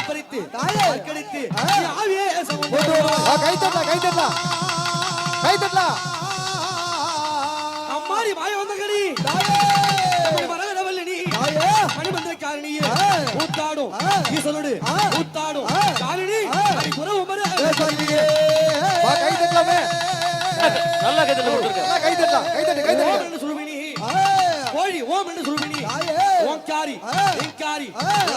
பறித்து தாயே கடித்து ஆவேசம் கை தட்டலாம் அம்மாடி வாய வந்த கடி தாயே மரகதவல்ல நீ தாயே மணிமந்திர காரணியே ஊத்தாடும் ஈசனோடு ஊத்தாடும் காரணி அடி குறவு மர சொல்லியே கை தட்டலாமே நல்லா கை தட்டலாம் நல்லா கை தட்டலாம் ஓம் சுருபினி கோழி ஓம் என்று சுருபினி ஓம் காரி காரி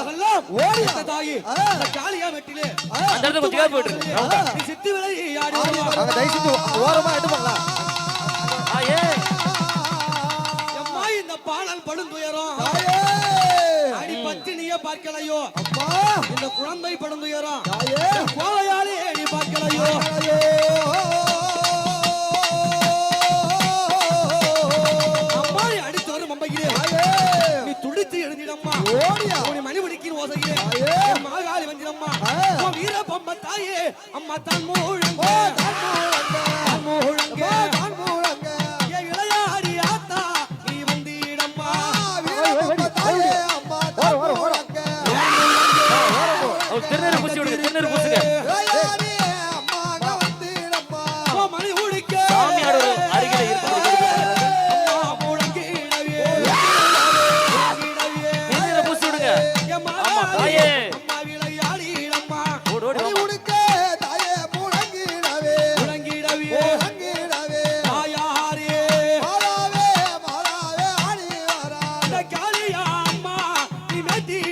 எல்லாம் ஓடி அந்த தாயி அந்த காளியா வெட்டிலே அந்த இடத்துல கொஞ்சம் கேப் போயிட்டு நீ சித்தி விலை ஆடி அங்க தைச்சிட்டு ஓரமா எட்டு பண்ணலாம் எம்மா இந்த பாடல் படும் துயரம் தாயே அடி பத்தினிய பார்க்கலையோ அம்மா இந்த குழந்தை படும் துயரம் தாயே கோவையாலே நீ பார்க்கலையோ அம்மாடி அடித்து வரும் மம்பையிலே நீ துடித்து எழுதிடம்மா ஓடியா உனி மணிமணிக்கின் ஓசையிலே மாகாளி வந்திடம்மா வீர பொம்ம தாயே அம்மா தான் மூழங்க